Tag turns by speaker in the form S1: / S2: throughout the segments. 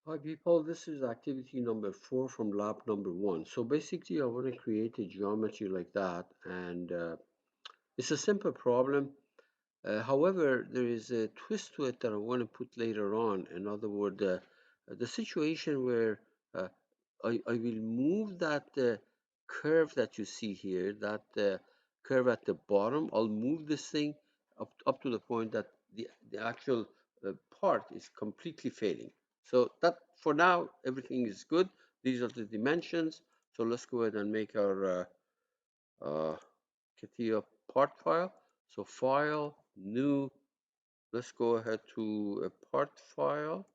S1: Hi people, this is activity number 4 from lab number 1. So basically I want to create a geometry like that, and it's a simple problem. However, there is a twist to it that I want to put later on. In other words, the situation where uh, I will move that curve that you see here, that curve at the bottom. I'll move this thing up to the point that the actual part is completely fading. So that for now, everything is good. These are the dimensions. So let's go ahead and make our Catia part file. So file, new, let's go ahead to a part file.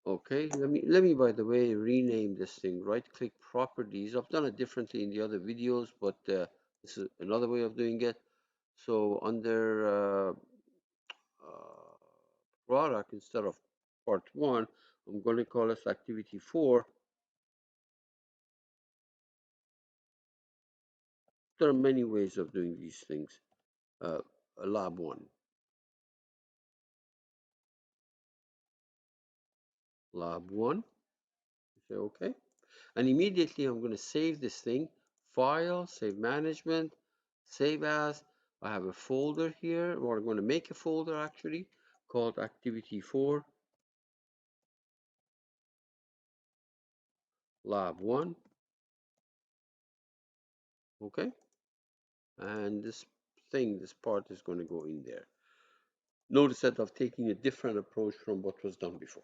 S1: Okay, let me by the way rename this thing. Right click properties. I've done it differently in the other videos, but this is another way of doing it. So under uh, product, instead of part 1, I'm going to call this activity 4. There are many ways of doing these things. Uh, lab 1, lab 1. You say okay. And immediately I'm going to save this thing, file, save management, save as. I have a folder here, or I'm going to make a folder actually called activity 4 lab 1. Okay, and this part is going to go in there. Notice that I've taken a different approach from what was done before.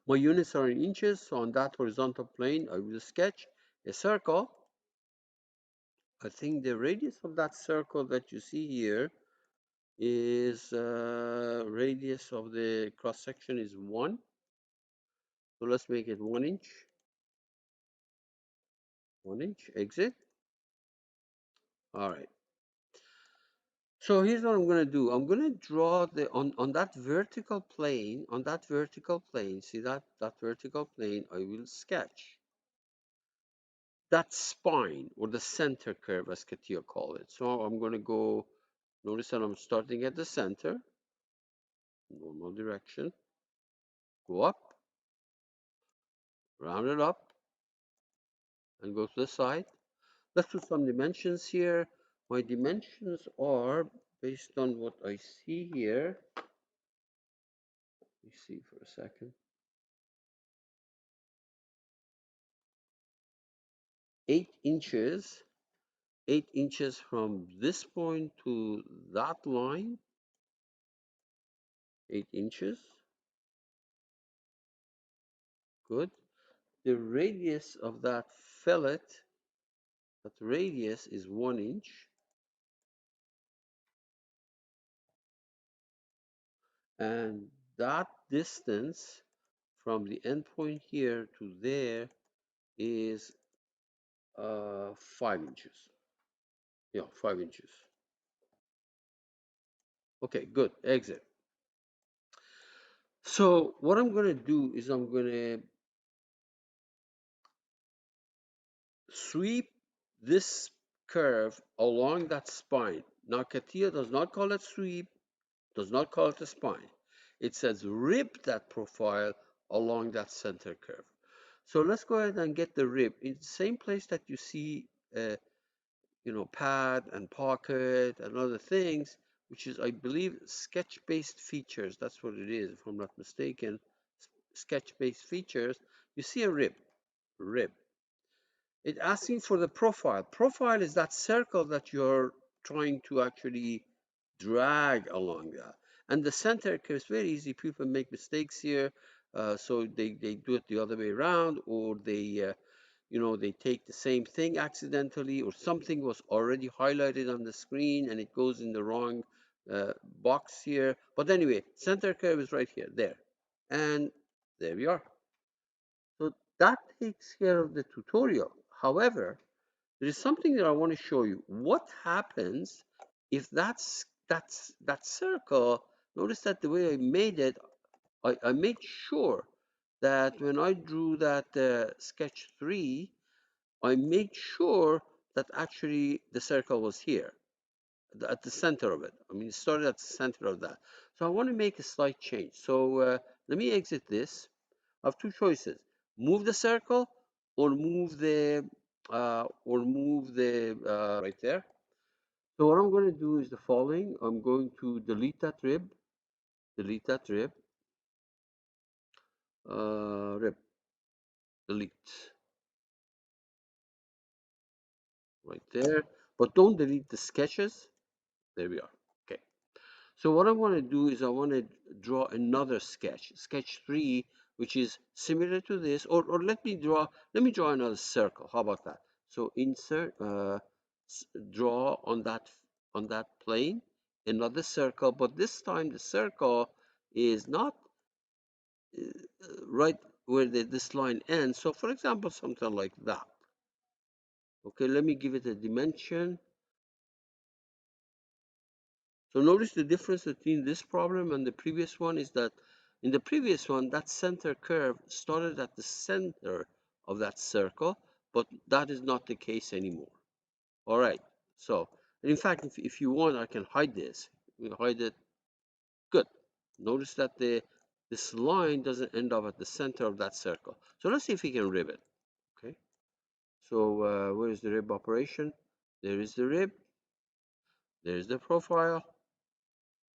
S1: My units are in inches, so on that horizontal plane I will sketch a circle. I think the radius of that circle that you see here is radius of the cross section is 1. So let's make it 1 inch. 1 inch exit. All right. So here's what I'm going to do. I'm going to draw the on that vertical plane. On that vertical plane, see that vertical plane. I will sketch that spine, or the center curve, as Catia call it. So I'm going to go. Notice that I'm starting at the center, normal direction. Go up, round it up, and go to the side. Let's put some dimensions here. My dimensions are based on what I see here. Let me see for a second. 8 inches. 8 inches from this point to that line. 8 inches. Good. The radius of that fillet, that radius is 1 inch. And that distance from the end point here to there is 5 inches. Yeah, 5 inches. Okay, good. Exit. So what I'm going to do is I'm going to sweep this curve along that spine. Now, Catia does not call it sweep, does not call it a spine. It says rip that profile along that center curve. So let's go ahead and get the rib in the same place that you see uh, pad and pocket and other things, which is, I believe, sketch-based features. That's what it is, if I'm not mistaken. Sketch-based features. You see a rib. It's asking for the profile. Profile is that circle that you're trying to actually drag along that. And the center curve is very easy. People make mistakes here. So they do it the other way around, or they take the same thing accidentally, or something was already highlighted on the screen and it goes in the wrong box here. But anyway, center curve is right here, there. And there we are. So that takes care of the tutorial. However, there is something that I want to show you. What happens if that circle, notice that the way I made it, I made sure that when I drew that sketch 3, I made sure that actually the circle was here. at the center of it. I mean, it started at the center of that. So I want to make a slight change. So let me exit this. I have two choices: move the circle or move the right there. So what I'm going to do is the following. I'm going to delete that rib, delete right there. But don't delete the sketches. There we are. Okay. So what I want to do is I want to draw another sketch, sketch 3, which is similar to this, or let me draw another circle. How about that? So insert, draw on that plane another circle, but this time the circle is not right where this line ends. So for example, something like that. Okay, let me give it a dimension. So notice the difference between this problem and the previous one is that in the previous one, that center curve started at the center of that circle, but that is not the case anymore. All right. So, in fact, if you want, I can hide this. We hide it. Good. Notice that this line doesn't end up at the center of that circle. So let's see if we can rib it. Okay. So where is the rib operation? There is the rib. There's the profile.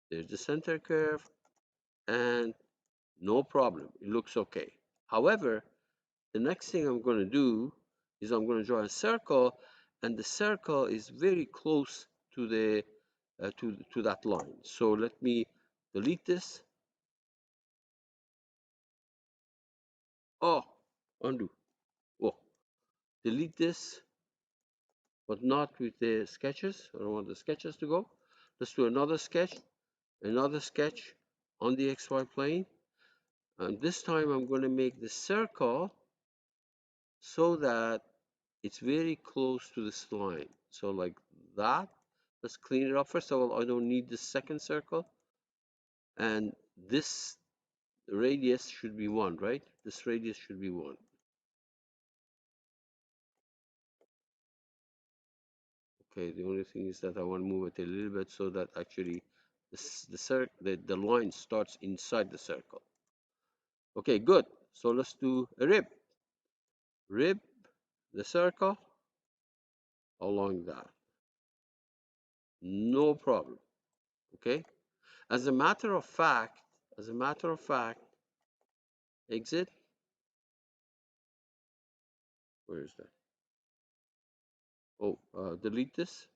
S1: There's the center curve. And no problem, it looks okay. However, the next thing I'm going to do is I'm going to draw a circle, and the circle is very close to the to that line. So let me delete this. Oh, undo. Oh, delete this, but not with the sketches. I don't want the sketches to go. Let's do another sketch on the XY plane. And this time I'm going to make the circle so that it's very close to this line. So like that. Let's clean it up. First of all, I don't need this second circle. And this radius should be 1, right? This radius should be 1. Okay, the only thing is that I want to move it a little bit so that actually the line starts inside the circle. Okay, good. So let's do a rib. Rib the circle along that. No problem. Okay? As a matter of fact, exit. Where is that? Oh, delete this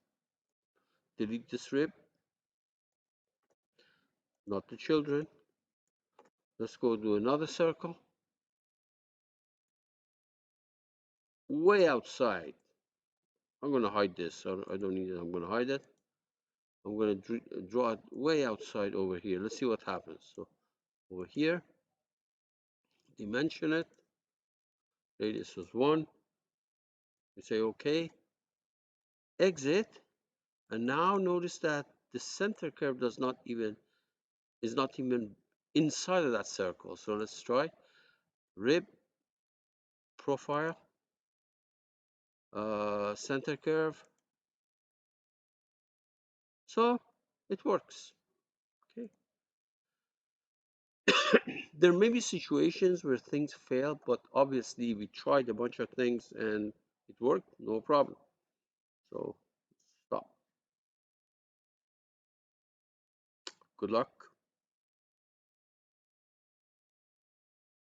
S1: rib, not the children. Let's go do another circle, way outside. I'm going to hide this. I don't need it. I'm going to hide it. I'm going to draw it way outside over here. Let's see what happens. So over here, dimension it. Radius is 1. We say OK. Exit. And now notice that the center curve is not even inside of that circle. So let's try rib, profile, center curve. So it works. Okay. There may be situations where things fail, but obviously we tried a bunch of things and it worked, no problem. So stop. Good luck.